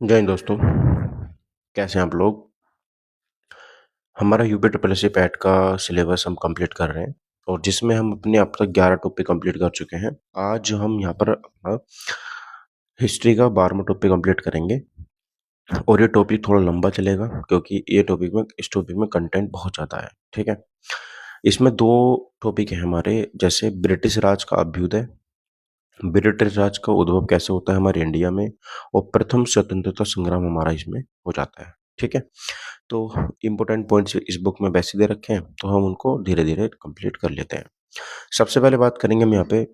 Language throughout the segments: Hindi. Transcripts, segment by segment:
जय हिंद दोस्तों। कैसे हैं आप लोग। हमारा UP triple S C PET का सिलेबस हम कंप्लीट कर रहे हैं और जिसमें हम अपने अब तक 11 टॉपिक कंप्लीट कर चुके हैं। आज हम यहाँ पर अपना हिस्ट्री का 12वां टॉपिक कंप्लीट करेंगे और ये टॉपिक थोड़ा लंबा चलेगा क्योंकि इस टॉपिक में कंटेंट बहुत ज़्यादा है। ठीक है, इसमें दो टॉपिक है हमारे, जैसे ब्रिटिश राज का अभ्युदय, ब्रिटिश राज का उद्भव कैसे होता है हमारे इंडिया में, और प्रथम स्वतंत्रता संग्राम हमारा इसमें हो जाता है। ठीक है, तो इम्पोर्टेंट पॉइंट्स इस बुक में वैसे दे रखे हैं तो हम उनको धीरे धीरे कंप्लीट कर लेते हैं। सबसे पहले बात करेंगे हम यहाँ पे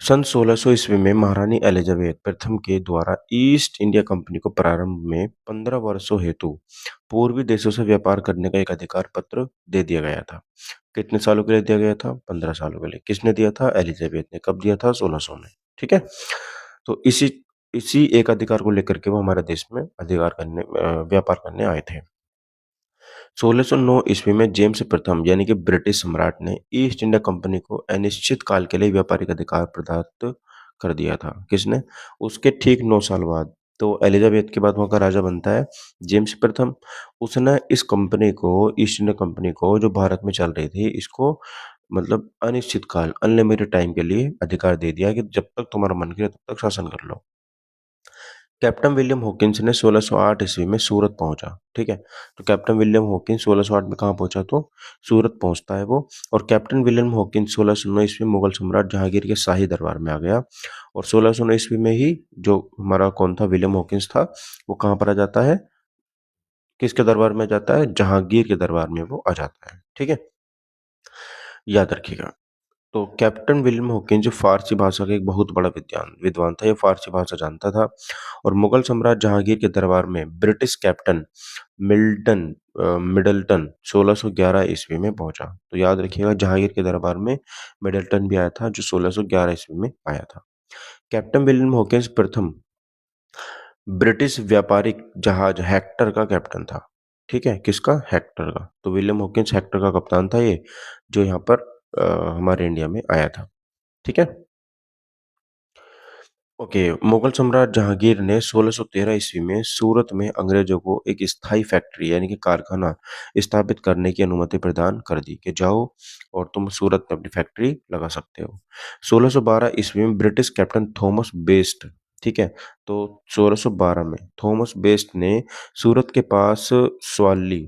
सन 1600 ईस्वी में महारानी एलिजाबेथ प्रथम के द्वारा ईस्ट इंडिया कंपनी को प्रारंभ में 15 वर्षों हेतु पूर्वी देशों से व्यापार करने का एक अधिकार पत्र दे दिया गया था। कितने सालों के लिए दिया गया था? 15 सालों के लिए। किसने दिया था? एलिजाबेथ ने। कब दिया था? 1600 में। ठीक है, तो इसी इसी एक अधिकार को लेकर के वो हमारे देश में व्यापार करने आए थे। 1609 ईस्वी में जेम्स प्रथम यानी कि ब्रिटिश सम्राट ने ईस्ट इंडिया कंपनी को अनिश्चित काल के लिए व्यापारिक अधिकार प्रदत्त कर दिया था। किसने? उसके ठीक 9 साल बाद, तो एलिजाबेथ के बाद वहाँ का राजा बनता है जेम्स प्रथम। उसने इस कंपनी को, ईस्ट इंडिया कंपनी को, जो भारत में चल रही थी, इसको मतलब अनिश्चित काल, अनलिमिटेड टाइम के लिए अधिकार दे दिया कि जब तक तुम्हारा मन करे तब तक शासन कर लो। कैप्टन विलियम हॉकिंस ने 1608 ईस्वी में सूरत पहुंचा। ठीक है, तो कैप्टन विलियम हॉकिंस 1608 में कहाँ पहुंचा? तो सूरत पहुंचता है वो। और कैप्टन विलियम हॉकिंस 1609 ईस्वी में मुगल सम्राट जहांगीर के शाही दरबार में आ गया और 1609 ईस्वी में ही जो हमारा कौन था, विलियम हॉकिंस था, वो कहाँ पर आ जाता है? किसके दरबार में जाता है? जहांगीर के दरबार में वो आ जाता है। ठीक है, याद रखिएगा। तो कैप्टन विलियम हॉकिंस जो फारसी भाषा का एक बहुत बड़ा विद्वान था, ये फारसी भाषा जानता था और मुगल सम्राट जहांगीर के दरबार में ब्रिटिश कैप्टन मिल्टन मिडल्टन 1611 ईस्वी में पहुंचा। तो याद रखिएगा, जहांगीर के दरबार में मिडल्टन भी आया था जो 1611 ईस्वी में आया था। कैप्टन विलियम हॉकिंस प्रथम ब्रिटिश व्यापारिक जहाज हेक्टर का कैप्टन था। ठीक है, किसका? हेक्टर का। तो विलियम हॉकिंस हेक्टर का कप्तान था ये, जो यहाँ पर हमारे इंडिया में आया था। ठीक है, ओके। मुगल सम्राट जहांगीर ने 1613 ईस्वी में सूरत में अंग्रेजों को एक स्थायी फैक्ट्री यानी कि कारखाना स्थापित करने की अनुमति प्रदान कर दी कि जाओ और तुम सूरत में अपनी फैक्ट्री लगा सकते हो। 1612 ईस्वी में ब्रिटिश कैप्टन थॉमस बेस्ट, ठीक है, तो 1612 में थॉमस बेस्ट ने सूरत के पास स्वाली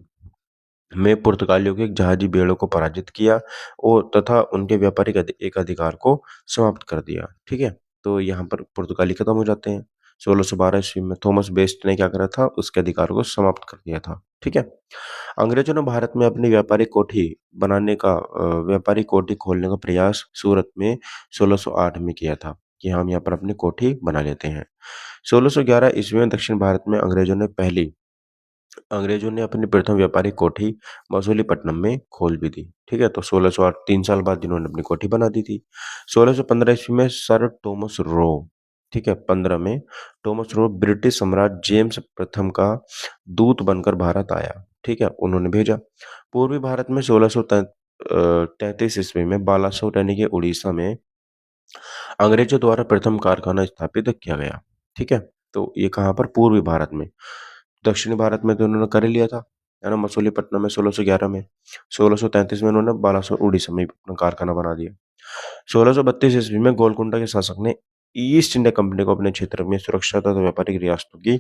में पुर्तगालियों के एक जहाजी बेड़ों को पराजित किया और तथा उनके व्यापारिक एक अधिकार को समाप्त कर दिया। ठीक है, तो यहाँ पर पुर्तगाली खत्म हो जाते हैं। 1612 ईस्वी में थॉमस बेस्ट ने क्या करा था? उसके अधिकार को समाप्त कर दिया था। ठीक है, अंग्रेजों ने भारत में अपनी व्यापारिक कोठी खोलने का प्रयास सूरत में 1608 में किया था कि हम यहाँ पर अपनी कोठी बना लेते हैं। 1611 ईस्वी में दक्षिण भारत में अंग्रेजों ने अपनी प्रथम व्यापारिक कोठी मसूलीपट्टनम में खोल भी दी। ठीक है, तो 1608, 3 साल बाद इन्होंने अपनी कोठी बना दी थी। 1615 ईस्वी में सर टॉमस रो, ठीक है, 15 में टॉमस रो ब्रिटिश सम्राट जेम्स प्रथम का दूत बनकर भारत आया। ठीक है, उन्होंने भेजा। पूर्वी भारत में 1633 ईस्वी में बालासोर यानी कि उड़ीसा में अंग्रेजों द्वारा प्रथम कारखाना स्थापित किया गया। ठीक है, तो ये कहाँ पर? पूर्वी भारत में। दक्षिणी भारत में तो उन्होंने कर ही लिया था, है ना, मसूलीपट्टनम में 1611 में। 1633 में उन्होंने बालासोर उड़ीसा में अपना कारखाना बना दिया। 1632 ईस्वी में गोलकुंडा के शासक ने ईस्ट इंडिया कंपनी को अपने क्षेत्र में सुरक्षा तथा व्यापारिक रियासतों की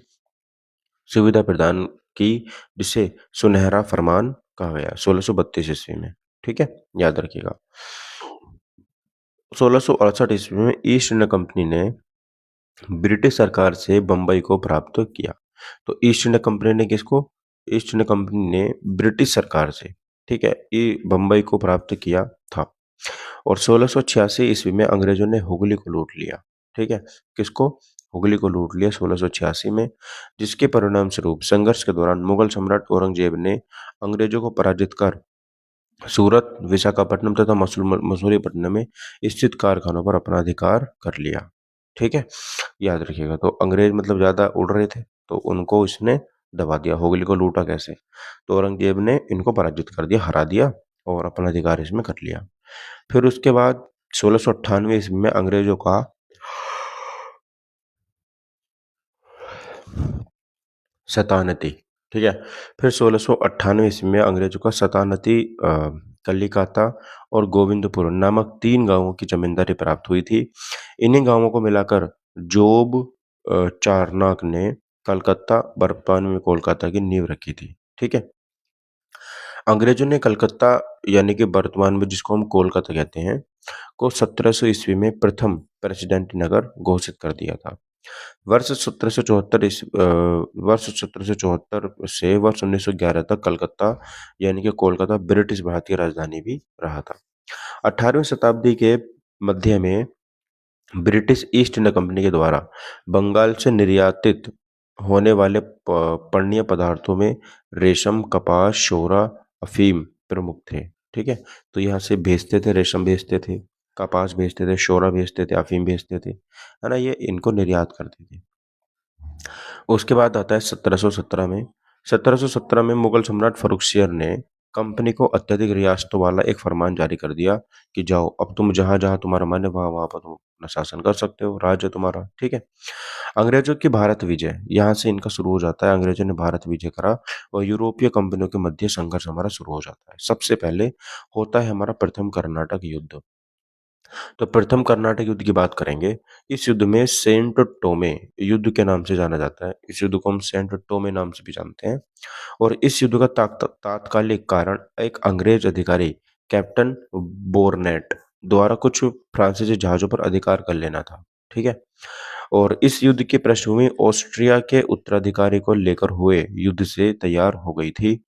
सुविधा प्रदान की, जिसे सुनहरा फरमान कहा गया 1632 ईस्वी में। ठीक है, याद रखिएगा। 1668 ईस्वी में ईस्ट इंडिया कंपनी ने ब्रिटिश सरकार से बंबई को प्राप्त किया। तो ईस्ट इंडिया कंपनी ने किसको? ईस्ट इंडिया कंपनी ने ब्रिटिश सरकार से, ठीक है, ये बंबई को प्राप्त किया था। और 1686 ईस्वी में अंग्रेजों ने हुगली को लूट लिया। ठीक है, किसको? हुगली को लूट लिया 1686 में, जिसके परिणाम स्वरूप संघर्ष के दौरान मुगल सम्राट औरंगजेब ने अंग्रेजों को पराजित कर सूरत, विशाखापट्टनम तथा मसूलीपट्टनम में स्थित कारखानों पर अपना अधिकार कर लिया। ठीक है, याद रखिएगा। तो अंग्रेज मतलब ज्यादा उड़ रहे थे तो उनको इसने दबा दिया। हुगली को लूटा कैसे? तो औरंगजेब ने इनको पराजित कर दिया, हरा दिया और अपना अधिकार इसमें कर लिया। फिर उसके बाद 1698 ईस्वी में अंग्रेजों का सतानती, ठीक है। फिर 1698 ईस्वी में अंग्रेजों का सतानती, कलिकाता और गोविंदपुर नामक 3 गांवों की जमींदारी प्राप्त हुई थी। इन्हीं गांवों को मिलाकर जोब चारनॉक ने कलकत्ता, वर्तमान में कोलकाता की नींव रखी थी, ठीक है। अंग्रेजों ने कलकत्ता, यानी कि वर्तमान में जिसको हम कोलकाता कहते हैं, को 1700 ईस्वी में प्रथम प्रेसिडेंट नगर घोषित कर दिया था। वर्ष 1774 वर्ष 1774 से वर्ष 1911 तक कलकत्ता, यानी कि कोलकाता, ब्रिटिश भारत की राजधानी भी रहा था। 18वीं शताब्दी के मध्य में ब्रिटिश ईस्ट इंडिया कंपनी के द्वारा बंगाल से निर्यातित होने वाले पर्णीय पदार्थों में रेशम, कपास, शोरा, अफीम प्रमुख थे, ठीक है। तो यहाँ से भेजते थे, रेशम भेजते थे, कपास भेजते थे, शोरा भेजते थे, अफीम भेजते थे, है ना, ये इनको निर्यात करते थे। उसके बाद आता है 1717 में। 1717 में मुगल सम्राट फर्रुखसियर ने कंपनी को अत्यधिक रियासतों वाला एक फरमान जारी कर दिया कि जाओ, अब तुम जहां जहां तुम्हारा मन है वहां वहां पर तुम अपना शासन कर सकते हो, राज्य तुम्हारा, ठीक है। अंग्रेजों की भारत विजय, यहाँ से इनका शुरू हो जाता है। अंग्रेजों ने भारत विजय करा और यूरोपीय कंपनियों के मध्य संघर्ष हमारा शुरू हो जाता है। सबसे पहले होता है हमारा प्रथम कर्नाटक युद्ध। तो प्रथम कर्नाटक युद्ध की बात करेंगे। इस युद्ध में सेंट टोमे युद्ध के नाम से जाना जाता है। इस युद्ध को हम सेंट टोमे नाम से भी जानते हैं। और इस युद्ध का तात्कालिक कारण एक अंग्रेज अधिकारी कैप्टन बोरनेट द्वारा कुछ फ्रांसीसी जहाजों पर अधिकार कर लेना था, ठीक है। और इस युद्ध की पृष्ठभूमि ऑस्ट्रिया के उत्तराधिकारी को लेकर हुए युद्ध से तैयार हो गई थी।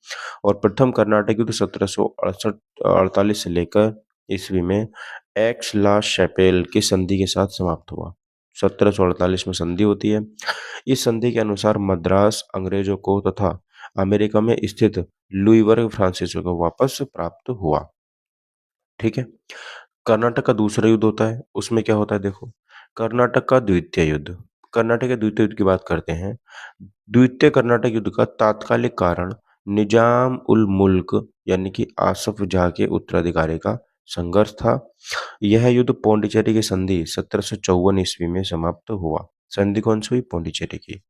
और प्रथम कर्नाटक युद्ध 1768-48 से लेकर ईस्वी में एक्स ला शैपेल की संधि के साथ समाप्त हुआ। 1748 में संधि होती है। इस संधि के अनुसार मद्रास अंग्रेजों को तथा अमेरिका में स्थित लुईवर्ग फ्रांसीसियों को वापस प्राप्त हुआ, ठीक है। कर्नाटक का दूसरा युद्ध होता है, उसमें क्या होता है देखो। कर्नाटक का द्वितीय युद्ध, कर्नाटक के द्वितीय युद्ध की बात करते हैं। द्वितीय कर्नाटक युद्ध का तात्कालिक कारण निजाम उल मुल्क, यानी कि आसफ जाह के उत्तराधिकारी का संघर्ष था। यह युद्ध पौंडीचेरी की संधि 1754 ईस्वी में समाप्त हुआ। संधि कौन सी हुई? पौंडीचेरी की।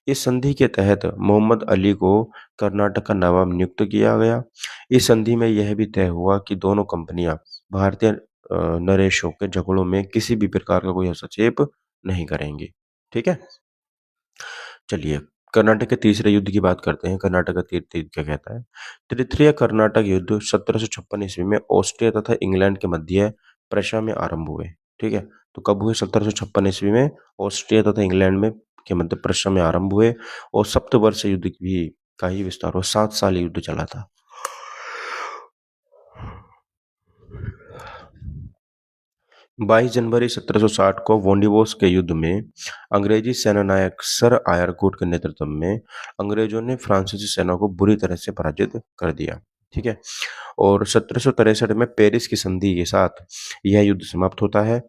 इस संधि के तहत मोहम्मद अली को कर्नाटक का नवाब नियुक्त किया गया। इस संधि में यह भी तय हुआ कि दोनों कंपनियां भारतीय नरेशों के झगड़ों में किसी भी प्रकार का कोई हस्तक्षेप नहीं करेंगी, ठीक है। चलिए, कर्नाटक के तीसरे युद्ध की बात करते हैं। कर्नाटक का तृतीय युद्ध क्या कहता है? तृतीय कर्नाटक युद्ध 1756 ईस्वी में ऑस्ट्रिया तथा इंग्लैंड के मध्य प्रशा में आरंभ हुए, ठीक है। तो कब हुए? 1756 ईस्वी में ऑस्ट्रिया तथा इंग्लैंड में के मध्य प्रशा में आरंभ हुए और सप्तवर्षीय युद्ध भी का ही विस्तार हुआ। 7 साल युद्ध चला था। 22 जनवरी 1760 को वोंडिवोस के युद्ध में अंग्रेजी सेनानायक सर आयरकूट के नेतृत्व में अंग्रेजों ने फ्रांसीसी सेना को बुरी तरह से पराजित कर दिया, ठीक है। और 1763 में पेरिस की संधि के साथ यह युद्ध समाप्त होता है।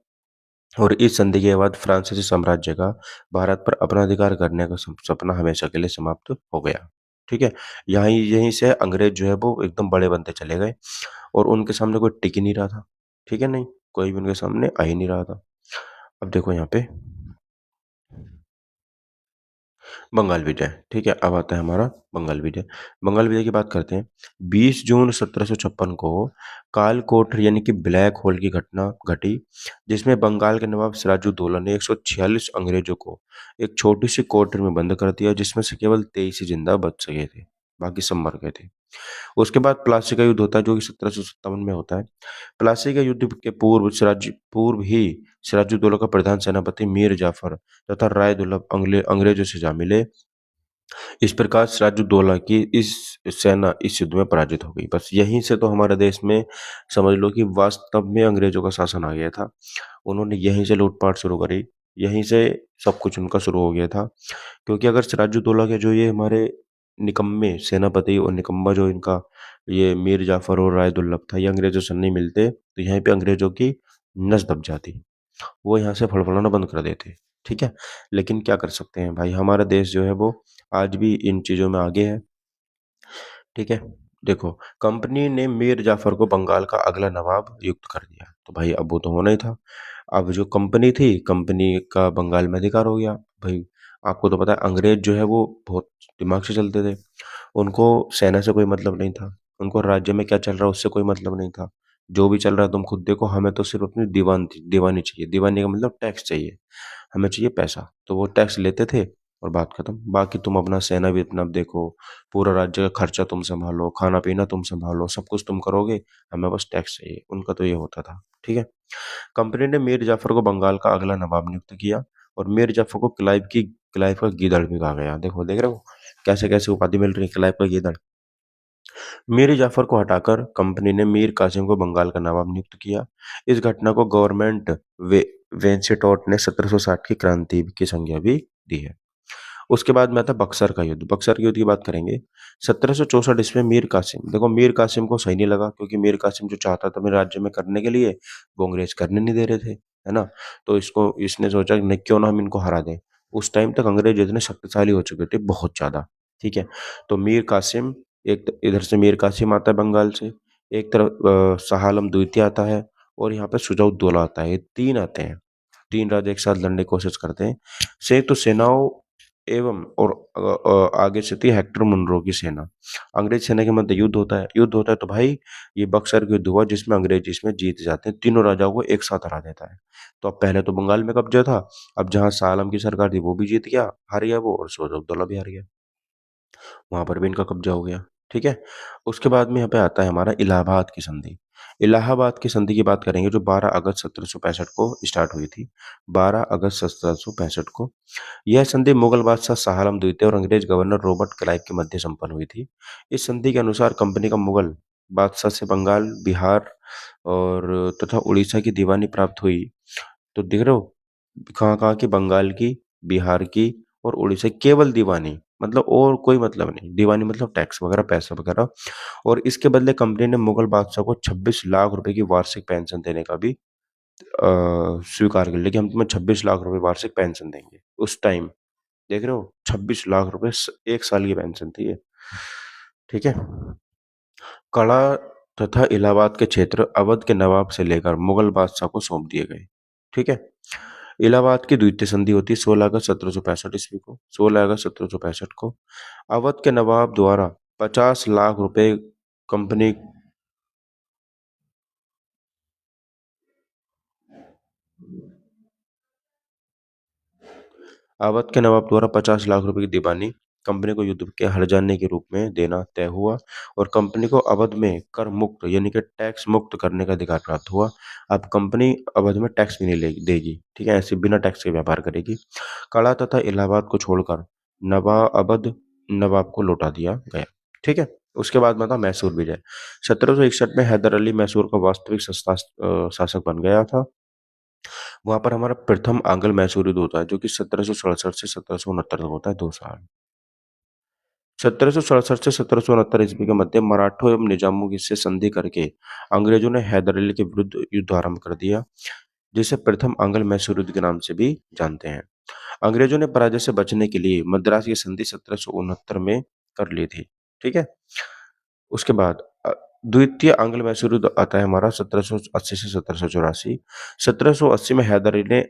और इस संधि के बाद फ्रांसीसी साम्राज्य का भारत पर अपना अधिकार करने का सपना हमेशा के लिए समाप्त हो गया, ठीक है। यहीं यहीं से अंग्रेज जो है वो एकदम बड़े बनते चले गए और उनके सामने कोई टिक ही नहीं रहा था, ठीक है। नहीं, कोई भी उनके सामने आ ही नहीं रहा था। अब देखो यहाँ पे बंगाल विजय, ठीक है। अब आता है हमारा बंगाल विजय। बंगाल विजय की बात करते हैं। 20 जून 1756 को कालकोट यानी कि ब्लैक होल की घटना घटी, जिसमें बंगाल के नवाब सिराजुद्दौला ने 146 अंग्रेजों को एक छोटी सी कोठरी में बंद कर दिया, जिसमें से केवल 23 ही जिंदा बच सके थे, बाकी सब मर गए थे। उसके बाद प्लासी का युद्ध होता है, जो कि 1757 में होता है। प्लासी का युद्ध के पूर्व ही सिराजुद्दौला का प्रधान सेनापति मीर जाफर तथा राय दुर्लभ अंग्रेजों से जा मिले। इस प्रकार सिराजुद्दौला की इस सेना इस युद्ध में पराजित हो गई। बस यहीं से तो हमारे देश में समझ लो कि वास्तव में अंग्रेजों का शासन आ गया था। उन्होंने यहीं से लूटपाट शुरू करी, यहीं से सब कुछ उनका शुरू हो गया था। क्योंकि अगर सिराजुद्दौला के जो ये हमारे निकम्मे सेनापति और निकम्मा जो इनका ये मीर जाफर और राय दुर्लभ था, ये अंग्रेजों से नहीं मिलते तो यहीं पे अंग्रेजों की नस दब जाती, वो यहाँ से फड़फड़ाना बंद कर देते, ठीक है। लेकिन क्या कर सकते हैं भाई, हमारा देश जो है वो आज भी इन चीज़ों में आगे है, ठीक है। देखो, कंपनी ने मीर जाफर को बंगाल का अगला नवाब नियुक्त कर दिया, तो भाई अब वो तो होना ही था। अब जो कंपनी थी, कंपनी का बंगाल में अधिकार हो गया भाई। आपको तो पता है अंग्रेज जो है वो बहुत दिमाग से चलते थे। उनको सेना से कोई मतलब नहीं था। उनको राज्य में क्या चल रहा है उससे कोई मतलब नहीं था। जो भी चल रहा है तुम खुद देखो, हमें तो सिर्फ अपनी दीवानी चाहिए। दीवानी का मतलब टैक्स चाहिए। हमें चाहिए पैसा। तो वो टैक्स लेते थे और बात खत्म। बाकी तुम अपना सेना भी अपना देखो, पूरा राज्य का खर्चा तुम संभालो, खाना पीना तुम संभालो, सब कुछ तुम करोगे, हमें बस टैक्स चाहिए। उनका तो ये होता था। ठीक है। कंपनी ने मीर जाफर को बंगाल का अगला नवाब नियुक्त किया और मीर जाफर को क्लाइव का गीदड़ भी कहा गया। देखो, देख रहे हो कैसे कैसे उपाधि मिल रही है, क्लाइव का गीदड़। मीर जाफर को हटाकर कंपनी ने मीर कासिम को बंगाल का नवाब नियुक्त किया। इस घटना को गवर्नमेंट वे वेंसेटोट ने 1760 की क्रांति की संज्ञा भी दी है। उसके बाद में आता बक्सर का युद्ध। बक्सर के युद्ध की बात करेंगे। 1764 ईस्वी में मीर कासिम, देखो मीर कासिम को सही नहीं लगा, क्योंकि मीर कासिम जो चाहता था मेरे राज्य में करने के लिए, वो अंग्रेज करने नहीं दे रहे थे, है ना। तो इसको इसने सोचा कि नहीं, क्यों ना हम इनको हरा दें। उस टाइम तक अंग्रेज इतने शक्तिशाली हो चुके थे, बहुत ज्यादा। ठीक है। तो मीर कासिम, इधर से मीर कासिम आता है बंगाल से, एक तरफ शाह आलम द्वितीय आता है, और यहाँ पे सुजाउद्दौला आता है। ये तीन आते हैं। तीन राजा एक साथ लड़ने की कोशिश करते हैं। संयुक्त सेनाओं एवं और आगे से थी हेक्टर मुनरो की सेना। अंग्रेज सेना के मध्य युद्ध होता है तो भाई ये बक्सर का युद्ध हुआ, जिसमें अंग्रेज इसमें जीत जाते हैं, तीनों राजाओं को एक साथ हरा देता है। तो अब पहले तो बंगाल में कब्जा था, अब जहां शाह आलम की सरकार थी वो भी जीत गया, हार गया वो, और सिराजुद्दौला भी हार गया, वहां पर भी इनका कब्जा हो गया। ठीक है। उसके बाद में यहाँ पे आता है हमारा इलाहाबाद की संधि। इलाहाबाद की संधि की बात करेंगे, जो 12 अगस्त 1765 को स्टार्ट हुई थी। 12 अगस्त 1765 को यह संधि मुगल बादशाह शाह आलम द्वितीय और अंग्रेज गवर्नर रॉबर्ट क्लाइव के मध्य संपन्न हुई थी। इस संधि के अनुसार कंपनी का मुगल बादशाह से बंगाल, बिहार और तथा उड़ीसा की दीवानी प्राप्त हुई। तो देख रहे हो कहाँ कहाँ की, बंगाल की, बिहार की और उड़ीसा की, केवल दीवानी, मतलब और कोई मतलब नहीं। दीवानी मतलब टैक्स वगैरह, पैसा वगैरह। और इसके बदले कंपनी ने मुगल बादशाह को 26 लाख रुपए की वार्षिक पेंशन देने का भी स्वीकार कर लिया, कि हम तुम्हें 26 लाख रुपए वार्षिक पेंशन देंगे। उस टाइम देख रहे हो 26 लाख रुपए एक साल की पेंशन थी ये। ठीक है। कड़ा तथा इलाहाबाद के क्षेत्र अवध के नवाब से लेकर मुगल बादशाह को सौंप दिए गए। ठीक है। इलाहाबाद की द्वितीय संधि होती है 16 अगस्त 1765 ईस्वी को। 16 अगस्त 1765 को अवध के नवाब द्वारा 50 लाख रुपए कंपनी, अवध के नवाब द्वारा 50 लाख रुपए की दीवानी कंपनी को युद्ध के हार जाने के रूप में देना तय हुआ, और कंपनी को अवध में कर मुक्त यानी कि टैक्स मुक्त करने का अधिकार प्राप्त हुआ। अब कंपनी अवध में टैक्स भी नहीं देगी। ठीक है, ऐसे बिना टैक्स के व्यापार करेगी। कड़ा तथा इलाहाबाद को छोड़कर अवध नवाब को लौटा दिया गया। ठीक है। उसके बाद में था मैसूर विजय। 1761 में हैदर अली मैसूर का वास्तविक शासक बन गया था। वहां पर हमारा प्रथम आंग्ल मैसूर युद्ध होता है, जो कि 1767 से 1769 तक होता है, 2 साल। 1767 से 1769 ईस्वी के मध्य मराठों एवं निजामों की से संधि करके अंग्रेजों ने हैदर अली के विरुद्ध युद्ध आरंभ कर दिया, जिसे प्रथम आंग्ल मैसूर युद्ध के नाम से भी जानते हैं। अंग्रेजों ने पराजय से बचने के लिए मद्रास की संधि 1769 में कर ली थी। ठीक है। उसके बाद द्वितीय आंग्ल मैसूर युद्ध आता है हमारा 1780 से 1784। 1780 में हैदर अली ने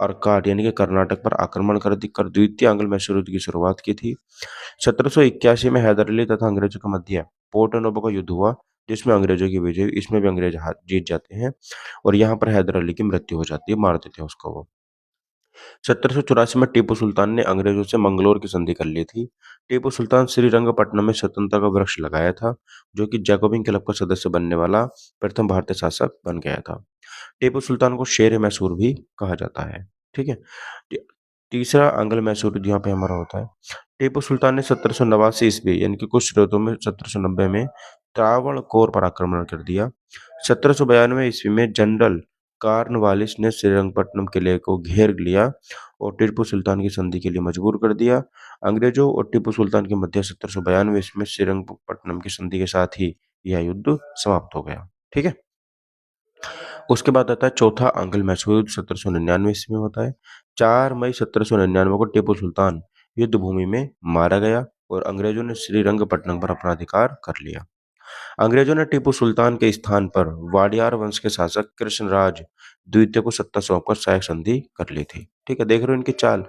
अर्काट यानी कि कर्नाटक पर आक्रमण कर द्वितीय आंग्ल मैसूर युद्ध की शुरुआत की थी। 1781 में हैदर अली तथा अंग्रेजों के मध्य पोर्टो नोवो का युद्ध हुआ, जिसमें अंग्रेजों की विजय हुई। इसमें भी अंग्रेज जीत जाते हैं, और यहाँ पर हैदर अली की मृत्यु हो जाती है, मार देते हैं उसको वो। 1784 में टीपू सुल्तान ने अंग्रेजों से मंगलोर की संधि कर ली थी। टीपू सुल्तान श्रीरंगपट्टनम में स्वतंत्रता का वृक्ष लगाया था, जो कि जैकोबिन क्लब का सदस्य बनने वाला प्रथम भारतीय शासक बन गया था। टीपू सुल्तान को शेर ए मैसूर भी कहा जाता है। ठीक है। ती- तीसरा आंग्ल मैसूर युद्ध यहाँ पे हमारा होता है। टिपू सुल्तान ने 1789 ईस्वी यानी कि कुछ ऋतु में 1790 में त्रावणकोर पर आक्रमण कर दिया। 1792 ईस्वी में जनरल कार्नवालिस ने श्रीरंगपट्टनम किले को घेर लिया और टीपू सुल्तान की संधि के लिए मजबूर कर दिया। अंग्रेजों और टीपू सुल्तान के मध्य 1792 ईस्वी में श्रीरंगपट्टनम की संधि के साथ ही यह युद्ध समाप्त हो गया। ठीक है। उसके बाद आता है चौथा आंग्ल मैसूर युद्ध 1799 ईस्वी में होता है। 4 मई 1799 को टीपू सुल्तान युद्ध भूमि में मारा गया और अंग्रेजों ने श्रीरंगपट्टनम पर अपना अधिकार कर लिया। अंग्रेजों ने टीपू सुल्तान के स्थान पर वाडियार वंश के शासक कृष्णराज द्वितीय को सत्ता सौंपकर सहायक संधि कर ली थी। ठीक है, देख रहे हो इनकी चाल।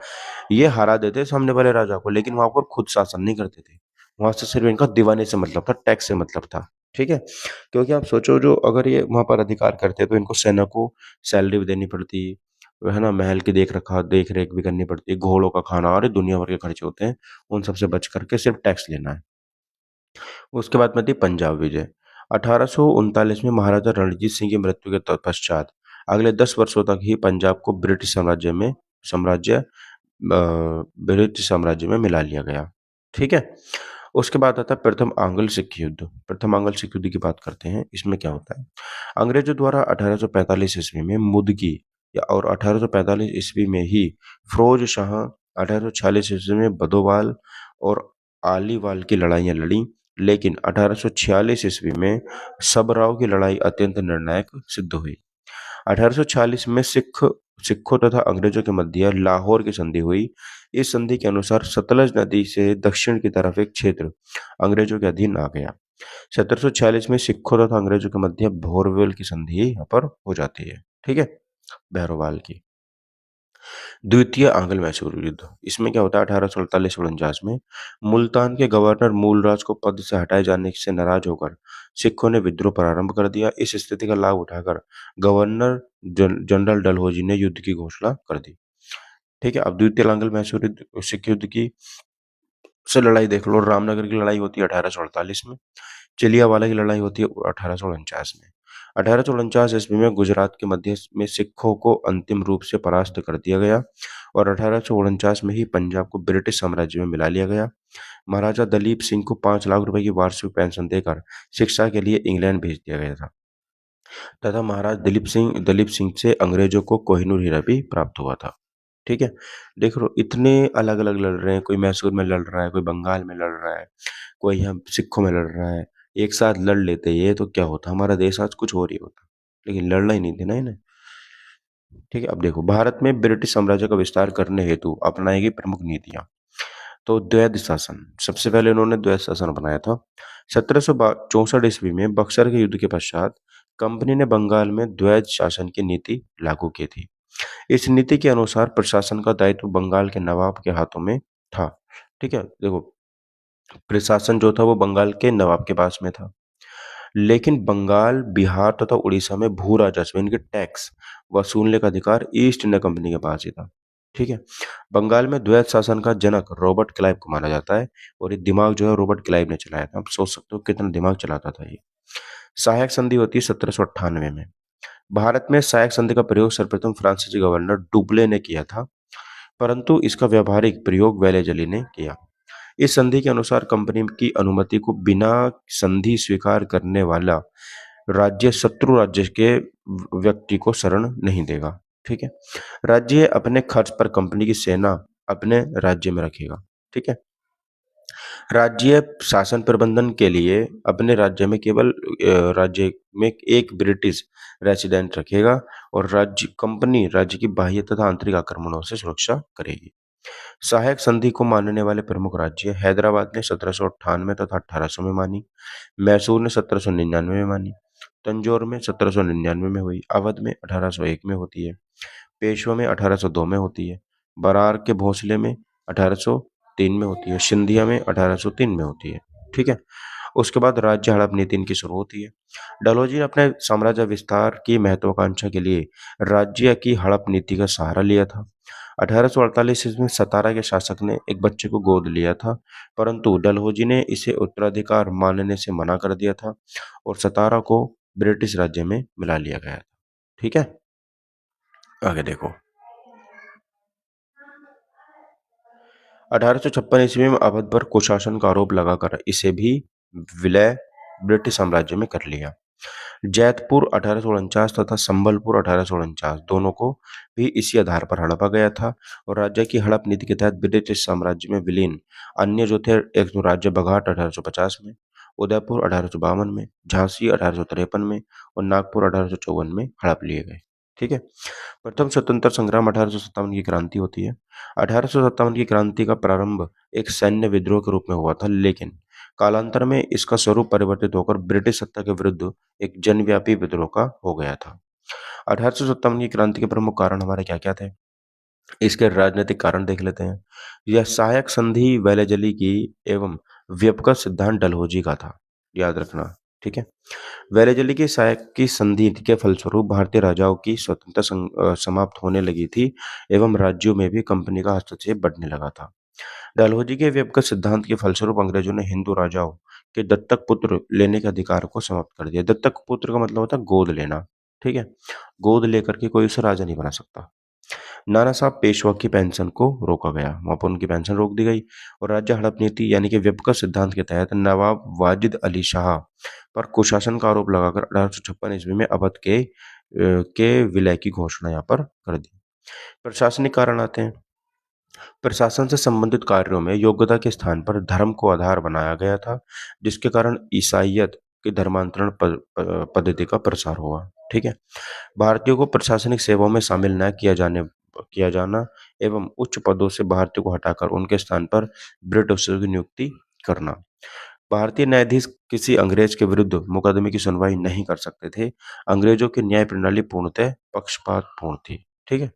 ये हरा देते सामने वाले राजा को, लेकिन वहां पर खुद शासन नहीं करते थे। वहां से सिर्फ इनका दीवाने से मतलब था, टैक्स से मतलब था। ठीक है, क्योंकि आप सोचो, जो अगर ये वहां पर अधिकार करते तो इनको सेना को सैलरी भी देनी पड़ती है ना, महल की देख रेख भी करनी पड़ती है, घोड़ों का खाना, और दुनिया भर के खर्चे होते हैं। उन सबसे बच करके सिर्फ टैक्स लेना है। उसके बाद में थी पंजाब विजय। 1839 में महाराजा रणजीत सिंह की मृत्यु के पश्चात अगले 10 वर्षों तक ही पंजाब को साम्राज्य ब्रिटिश साम्राज्य में मिला लिया गया। ठीक है, उसके बाद आता है प्रथम आंग्ल सिख युद्ध। प्रथम आंग्ल सिख युद्ध की बात करते हैं। इसमें क्या होता है, अंग्रेजों द्वारा 1845 ईस्वी में मुदगी या और 1845 ईस्वी में ही फिरोज शाह, 1846 ईस्वी में बदोवाल और आलीवाल की लड़ाइयां लड़ी, लेकिन 1846 ईस्वी में सबराव की लड़ाई अत्यंत निर्णायक सिद्ध हुई। 1846 में सिखों तथा अंग्रेजों के मध्य लाहौर की संधि हुई। इस संधि के अनुसार सतलज नदी से दक्षिण की तरफ एक क्षेत्र अंग्रेजों के अधीन आ गया। 1746 में सिखों तथा अंग्रेजों के मध्य बोरवेल की संधि यहाँ पर हो जाती है। ठीक है, बहरोवाल की। द्वितीय आंग्ल मैसूर युद्ध। इसमें क्या होता है, 1848-49 में मुल्तान के गवर्नर मूलराज को पद से हटाए जाने से नाराज होकर सिखों ने विद्रोह प्रारंभ कर दिया। इस स्थिति का लाभ उठाकर गवर्नर जनरल डलहौजी ने युद्ध की घोषणा कर दी। ठीक है, अब द्वितीय आंग्ल मैसूर सिख युद्ध की से लड़ाई देख लो। रामनगर की लड़ाई होती है 1848 में। चिलियावाला की लड़ाई होती है 1849 में। 1849 ईस्वी में गुजरात के मध्य में सिखों को अंतिम रूप से परास्त कर दिया गया और 1849 में ही पंजाब को ब्रिटिश साम्राज्य में मिला लिया गया। महाराजा दलीप सिंह को 5 लाख रुपए की वार्षिक पेंशन देकर शिक्षा के लिए इंग्लैंड भेज दिया गया था तथा महाराज दलीप सिंह से अंग्रेजों को कोहिनूर हीरा भी प्राप्त हुआ था। ठीक है, देख लो इतने अलग अलग लड़ रहे हैं, कोई मैसूर में लड़ रहा है, कोई बंगाल में लड़ रहा है, कोई यहाँ सिखों में लड़ रहा है। एक साथ लड़ लेते ये तो क्या होता, हमारा देश आज कुछ और ही होता, लेकिन लड़ना ही नहीं देना इन्हें। ठीक है, अब देखो भारत में ब्रिटिश साम्राज्य का विस्तार करने हेतु अपनाई गई प्रमुख नीतियां। तो द्वैध शासन, सबसे पहले इन्होंने द्वैध शासन अपनाया था। 1764 ईस्वी में बक्सर के युद्ध के पश्चात कंपनी ने बंगाल में द्वैध शासन की नीति लागू की थी। इस नीति के अनुसार प्रशासन का दायित्व बंगाल के नवाब के हाथों में था। ठीक है, देखो प्रशासन जो था वो बंगाल के नवाब के पास में था, लेकिन बंगाल, बिहार तथा उड़ीसा में भू राजस्व इनके टैक्स वसूलने का अधिकार ईस्ट इंडिया कंपनी के पास ही था। ठीक है, बंगाल में द्वैध शासन का जनक रॉबर्ट क्लाइव को माना जाता है और ये दिमाग जो है रॉबर्ट क्लाइव ने चलाया था। आप सोच सकते हो कितना दिमाग चलाता था ये। सहायक संधि होती है 1798 में। भारत में सहायक संधि का प्रयोग सर्वप्रथम फ्रांसीसी गवर्नर डुप्ले ने किया था, परंतु इसका व्यावहारिक प्रयोग वेलेजली ने किया। इस संधि के अनुसार कंपनी की अनुमति को बिना संधि स्वीकार करने वाला राज्य शत्रु राज्य के व्यक्ति को शरण नहीं देगा। ठीक है, राज्य अपने खर्च पर कंपनी की सेना अपने राज्य में रखेगा। ठीक है, राज्य शासन प्रबंधन के लिए अपने राज्य में एक ब्रिटिश रेसिडेंट रखेगा और कंपनी राज्य की बाह्य तथा आंतरिक आक्रमणों से सुरक्षा करेगी। सहायक संधि को मानने वाले प्रमुख राज्य हैदराबाद ने 1798 तथा 1800 में मानी, मैसूर ने 1799 में मानी, तंजौर में 1799 में हुई, अवध में 1801 में होती है, पेशवा में 1802 में होती है, बरार के भोसले में 1803 में होती है, सिंधिया में 1803 में होती है। ठीक है, उसके बाद राज्य हड़प नीति इनकी शुरू होती है। डलहौजी ने अपने साम्राज्य विस्तार की महत्वाकांक्षा के लिए राज्य की हड़प नीति का सहारा लिया था। 1848 में सतारा के शासक ने एक बच्चे को गोद लिया था, परंतु डलहौजी ने इसे उत्तराधिकार मानने से मना कर दिया था और सतारा को ब्रिटिश राज्य में मिला लिया गया था। ठीक है, आगे देखो। 1856 ईस्वी में अवध पर कुशासन का आरोप लगाकर इसे भी विलय ब्रिटिश साम्राज्य में कर लिया। जैतपुर 1849 तथा संबलपुर 1849 दोनों को भी इसी आधार पर हड़पा गया था और राज्य की हड़प नीति के तहत ब्रिटिश साम्राज्य में विलीन अन्य जो थे, एक तो राज्य बघाट 1850 में, उदयपुर 1852 में, झांसी 1853 में और नागपुर 1854 में हड़प लिए गए। ठीक है, प्रथम स्वतंत्र संग्राम 1857 की क्रांति होती है। 1857 की क्रांति का प्रारंभ एक सैन्य विद्रोह के रूप में हुआ था, लेकिन कालांतर में इसका स्वरूप परिवर्तित होकर ब्रिटिश सत्ता के विरुद्ध एक जनव्यापी विद्रोह का हो गया था। 1857 की क्रांति के प्रमुख कारण हमारे क्या क्या थे? इसके राजनीतिक कारण देख लेते हैं। यह सहायक संधि वेलेजली की एवं व्यापक सिद्धांत डलहौजी का था, याद रखना। ठीक है। वेलेजली की सहायक की संधि के फलस्वरूप भारतीय राजाओं की स्वतंत्रता समाप्त होने लगी थी एवं राज्यों में भी कंपनी का हस्तक्षेप बढ़ने लगा था। डलहौजी के व्यापक सिद्धांत के फलस्वरूप अंग्रेजों ने हिंदू राजाओं के दत्तक पुत्र लेने के अधिकार को समाप्त कर दिया। दत्तक पुत्र का मतलब होता है गोद लेना। ठीक है। गोद लेकर के कोई उसे राजा नहीं बना सकता। नाना साहब पेशवा की पेंशन को रोका गया, वहां पर उनकी पेंशन रोक दी गई। और राज्य हड़प नीति यानी कि व्यापक सिद्धांत के तहत नवाब वाजिद अली शाह पर कुशासन का आरोप लगाकर 1856 ईस्वी में अवध के विलय की घोषणा यहाँ पर कर दी। प्रशासनिक कारण आते हैं। प्रशासन से संबंधित कार्यों में योग्यता के स्थान पर धर्म को आधार बनाया गया था, जिसके कारण ईसाइयत की धर्मांतरण पद्धति का प्रसार हुआ। ठीक है। भारतीयों को प्रशासनिक सेवाओं में शामिल न किया जाना एवं उच्च पदों से भारतीयों को हटाकर उनके स्थान पर ब्रिटिशों की नियुक्ति करना। भारतीय न्यायाधीश किसी अंग्रेज के विरुद्ध मुकदमे की सुनवाई नहीं कर सकते थे। अंग्रेजों की न्याय प्रणाली पूर्णतः पक्षपातपूर्ण थी। ठीक है।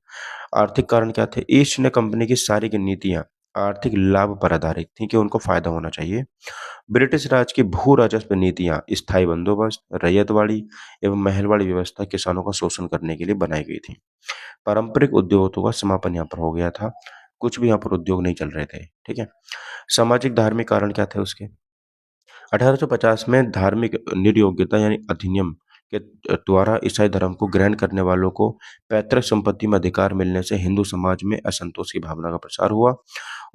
आर्थिक कारण क्या थे? ईस्ट इंडिया कंपनी की सारी की नीतियां आर्थिक लाभ पर आधारित थी कि उनको फायदा होना चाहिए। ब्रिटिश राज की भू राजस्व नीतियां स्थायी बंदोबस्त, रैयतवाड़ी एवं महलवाड़ी व्यवस्था किसानों का शोषण करने के लिए बनाई गई थी। पारंपरिक उद्योगों का समापन यहाँ पर हो गया था। कुछ भी यहाँ पर उद्योग नहीं चल रहे थे। ठीक है। सामाजिक धार्मिक कारण क्या थे उसके? 1850 में धार्मिक निर्योग्यता यानी अधिनियम के द्वारा ईसाई धर्म को ग्रहण करने वालों को पैतृक संपत्ति में अधिकार मिलने से हिंदू समाज में असंतोष की भावना का प्रसार हुआ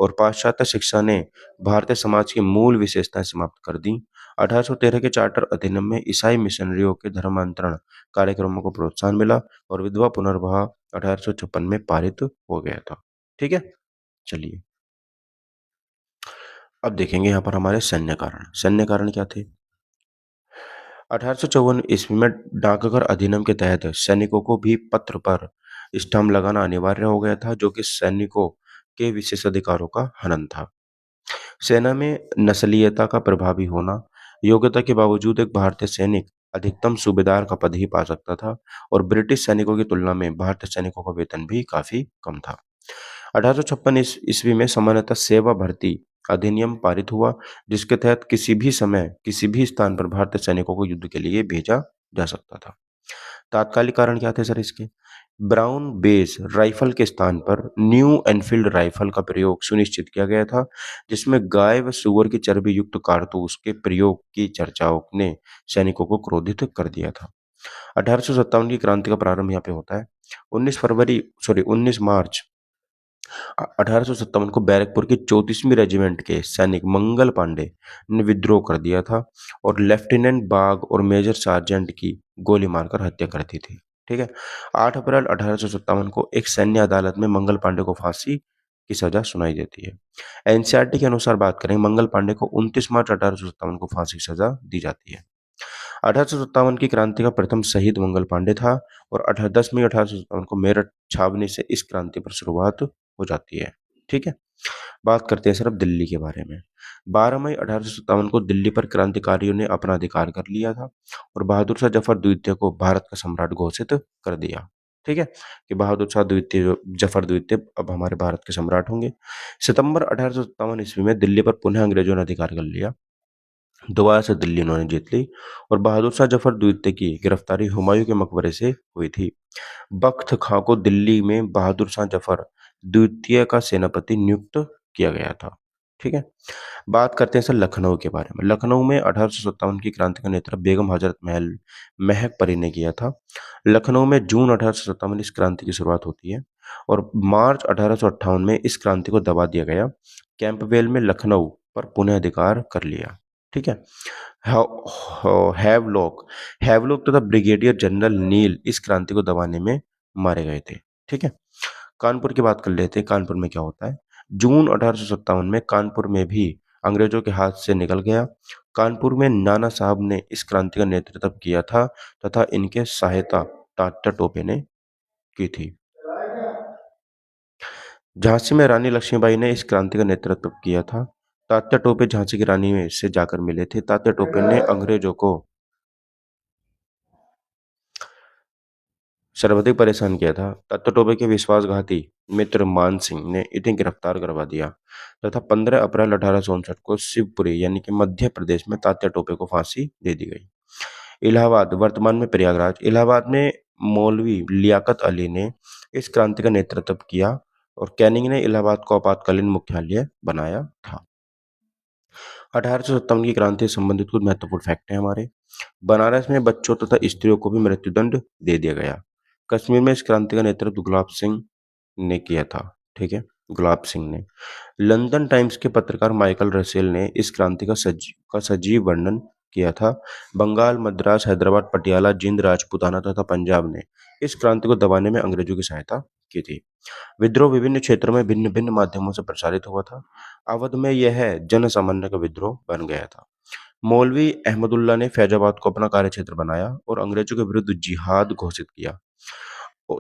और पाश्चात्य शिक्षा ने भारतीय समाज की मूल विशेषताएं समाप्त कर दी। 1813 के चार्टर अधिनियम में ईसाई मिशनरियों के धर्मांतरण कार्यक्रमों को प्रोत्साहन मिला और विधवा पुनर्विवाह 1856 में पारित हो गया था। ठीक है। चलिए अब देखेंगे यहाँ पर हमारे सैन्य कारण। सैन्य कारण क्या थे? 1854 ईस्वी में डाकघर अधिनियम के तहत सैनिकों को भी पत्र पर स्टाम्प लगाना अनिवार्य हो गया था, जो कि सैनिकों के विशेषाधिकारों का हनन था। सेना में नस्लीयता का प्रभावी होना। योग्यता के बावजूद एक भारतीय सैनिक अधिकतम सूबेदार का पद ही पा सकता था और ब्रिटिश सैनिकों की तुलना में भारतीय सैनिकों का वेतन भी काफी कम था। 1856 ईस्वी में सामान्यतः सेवा भर्ती अधिनियम पारित हुआ, जिसके तहत किसी भी समय किसी भी स्थान पर भारतीय सैनिकों को युद्ध के लिए भेजा जा सकता था। तात्कालिक कारण क्या थे सर इसके? ब्राउन बेस राइफल के स्थान पर न्यू एनफील्ड राइफल का प्रयोग सुनिश्चित किया गया था, जिसमें गाय व सुअर की चर्बी युक्त कारतूस के प्रयोग की चर्चाओं ने सैनिकों को क्रोधित कर दिया था। 1857 की क्रांति का प्रारंभ यहाँ पे होता है। 19 मार्च 1857 को बैरकपुर की 34वीं रेजिमेंट के सैनिक मंगल पांडे ने विद्रोह कर दिया था और लेफ्टिनेंट बाग और मेजर सार्जेंट की गोली मारकर हत्या कर दी थी। ठीक है। 8 अप्रैल 1857 को एक सैन्य अदालत में मंगल पांडे को फांसी की सजा सुनाई देती है। एनसीईआरटी के अनुसार बात करें, मंगल पांडे को 29 मार्च 1857 को फांसी की सजा दी जाती है। 1857 की क्रांति का प्रथम शहीद मंगल पांडे था और 10 मई 1857 को मेरठ छावनी से इस क्रांति पर शुरुआत हो जाती है। ठीक है। बात करते हैं सर अब दिल्ली के बारे में। 12 मई 1857 को दिल्ली पर क्रांतिकारियों ने अपना अधिकार कर लिया था और बहादुर शाह जफर द्वितीय को भारत का सम्राट घोषित कर दिया। ठीक है। कि बहादुर शाह द्वितीय जफर द्वितीय अब हमारे भारत के सम्राट होंगे। सितंबर 1857 ईस्वी में दिल्ली पर पुनः अंग्रेजों ने अधिकार कर लिया। दोबारा से दिल्ली उन्होंने जीत ली और बहादुर शाह जफर द्वितीय की गिरफ्तारी हुमायूं के मकबरे से हुई थी। बख्त खां को दिल्ली में बहादुर शाह जफर द्वितीय का सेनापति नियुक्त किया गया था। ठीक है। बात करते हैं सर लखनऊ के बारे में। लखनऊ में 1857 की क्रांति का नेतृत्व बेगम हजरत महल महक परी ने किया था। लखनऊ में जून 1857 इस क्रांति की शुरुआत होती है और मार्च 1858 में इस क्रांति को दबा दिया गया। कैंपबेल में लखनऊ पर पुनः अधिकार कर लिया। ठीक है। हैवलॉक हैवलॉक तथा ब्रिगेडियर जनरल नील इस क्रांति को दबाने में मारे गए थे। ठीक है। कानपुर की बात कर लेते हैं। कानपुर में क्या होता है? जून 1857 में कानपुर में भी अंग्रेजों के हाथ से निकल गया। कानपुर में नाना साहब ने इस क्रांति का नेतृत्व किया था तथा इनके सहायता तात्या टोपे ने की थी। झांसी में रानी लक्ष्मीबाई ने इस क्रांति का नेतृत्व किया था। तात्या टोपे झांसी की रानी से जाकर मिले थे। तात्या टोपे ने अंग्रेजों को सर्वाधिक परेशान किया था। तात्या टोपे के विश्वासघाती मित्र मान सिंह ने इन्हें गिरफ्तार करवा दिया तथा 15 अप्रैल 1859 को शिवपुरी यानी कि मध्य प्रदेश में तात्या टोपे को फांसी दे दी गई। इलाहाबाद, वर्तमान में प्रयागराज, इलाहाबाद में मौलवी लियाकत अली ने इस क्रांति का नेतृत्व किया और कैनिंग ने इलाहाबाद को आपातकालीन मुख्यालय बनाया था। 1857 की क्रांति से संबंधित कुछ महत्वपूर्ण फैक्ट हैं हमारे। बनारस में बच्चों तथा स्त्रियों को भी मृत्युदंड दे दिया गया। कश्मीर में इस क्रांति का नेतृत्व गुलाब सिंह ने किया था। ठीक है, गुलाब सिंह ने। लंदन टाइम्स के पत्रकार माइकल रसेल ने इस क्रांति का सजीव वर्णन किया था। बंगाल, मद्रास, हैदराबाद, पटियाला, जिंद, राजपूताना तथा पंजाब ने इस क्रांति को दबाने में अंग्रेजों की सहायता की थी। विद्रोह विभिन्न क्षेत्रों में भिन्न भिन्न माध्यमों से प्रचारित हुआ था। अवध में यह जन सामान्य का विद्रोह बन गया था। मौलवी अहमदुल्ला ने फैजाबाद को अपना कार्यक्षेत्र बनाया और अंग्रेजों के विरुद्ध जिहाद घोषित किया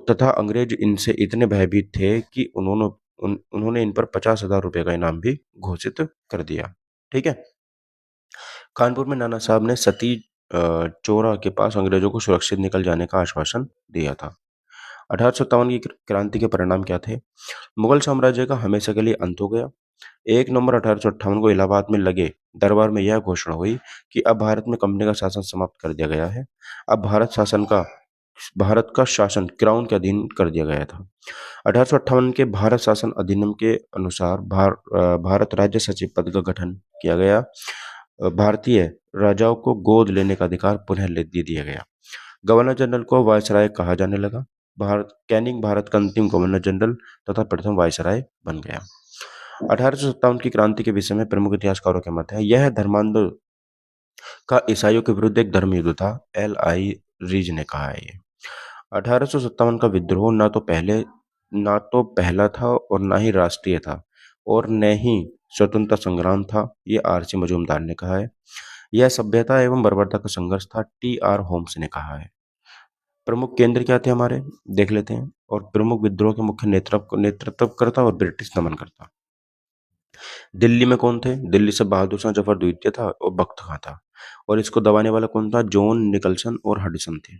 तथा अंग्रेज इनसे इतने भयभीत थे कि उन्होंने इन पर 50,000 रुपए का इनाम भी घोषित कर दिया। ठीक है। कानपुर में नाना साहब ने सती चौरा के पास अंग्रेजों को सुरक्षित निकल जाने का आश्वासन दिया था। 1857 की क्रांति के परिणाम क्या थे? मुगल साम्राज्य का हमेशा के लिए अंत हो गया। 1 नवंबर 1858 को इलाहाबाद में लगे दरबार में यह घोषणा हुई कि अब भारत में कंपनी का शासन समाप्त कर दिया गया है। अब भारत का शासन क्राउन के अधीन कर दिया गया था। 1858 के भारत शासन अधिनियम के अनुसार भारत राज्य सचिव पद का गठन किया गया। भारतीय राजाओं को गोद लेने का अधिकार पुनः दे दिया गया। गवर्नर जनरल को वायसराय कहा जाने लगा। कैनिंग भारत का अंतिम गवर्नर जनरल तथा प्रथम वायसराय बन गया। 1857 की क्रांति के विषय में प्रमुख इतिहासकारों के मत है। यह धर्मांध का ईसाइयों के विरुद्ध एक धर्म युद्ध था। L.I. रीज ने कहा है ये। 1857 का विद्रोह ना तो पहला था और ना ही राष्ट्रीय था और न ही स्वतंत्रता संग्राम था, ये R.C. मजूमदार ने कहा है। यह सभ्यता एवं बर्बरता का संघर्ष था, T.R. होम्स ने कहा है। प्रमुख केंद्र क्या थे हमारे, देख लेते हैं। और प्रमुख विद्रोह के मुख्य नेतृत्वकर्ता और ब्रिटिश दमनकर्ता। दिल्ली में कौन थे? दिल्ली से बहादुर शाह जफर द्वितीय था और बख्त खां था। और इसको दबाने वाला कौन था? जॉन निकलसन और हडसन थे।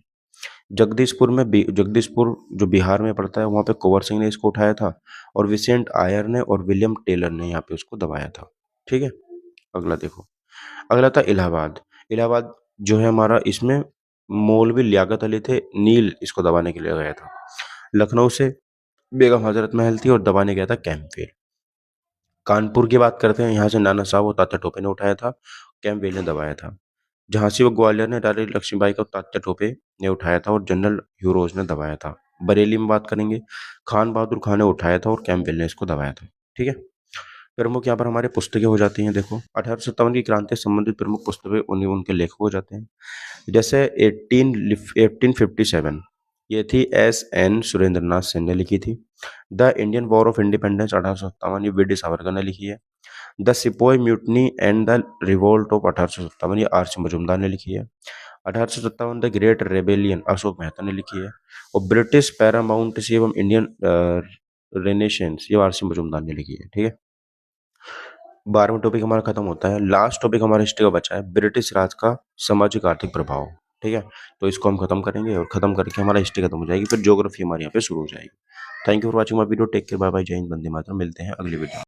जगदीशपुर जो बिहार में पड़ता है, वहां पे कुंवर सिंह ने इसको उठाया था और विसेंट आयर ने और विलियम टेलर ने यहाँ पे उसको दबाया था। ठीक है, अगला देखो। अगला था इलाहाबाद। इलाहाबाद जो है हमारा, इसमें मौलवी लियाकत अली थे, नील इसको दबाने के लिए गया था। लखनऊ से बेगम हजरत महल थी और दबाने गया था कैंपवेल। कानपुर की बात करते हैं, यहाँ से नाना साहब और तात्या टोपे ने उठाया था, कैंपवेल ने दबाया था। झांसी व ग्वालियर ने रानी लक्ष्मीबाई को तात्या टोपे ने उठाया था और जनरल ह्यूरोज ने दबाया था। बरेली में बात करेंगे, खान बहादुर खान ने उठाया था और कैंपवेल ने इसको दबाया था। ठीक है, प्रमुख यहाँ पर हमारे पुस्तकें हो जाती हैं। देखो, 1857 की क्रांति से संबंधित प्रमुख पुस्तकें उनके लेखक हो जाते हैं। जैसे 1857 ये थी S.N. सुरेंद्रनाथ सेन ने लिखी थी। The Indian war of independence 1857 ये वी.डी. सावरकर ने लिखी है। The sepoy mutiny and the revolt of 1857 ये R.C. मजूमदार ने लिखी है। 1857 the great rebellion Ashok Mehta ने लिखी है। और ब्रिटिश पैरामाउंटेसी एवं इंडियन रेनेसेंस ये R.C. मजूमदार ने लिखी है। ठीक है, 12वां टॉपिक हमारा खत्म होता है। लास्ट टॉपिक हमारा हिस्ट्री का बचा है, ब्रिटिश राज का सामाजिक आर्थिक प्रभाव। ठीक है, तो इसको हम खत्म करेंगे और खत्म करके हमारा हिस्ट्री खत्म हो जाएगी, फिर ज्योग्राफी हमारे यहाँ पे शुरू हो जाएगी। Thank you for watching my video. Take care, bye bye, जय हिंद, वंदे मातरम। मिलते हैं अगली वीडियो।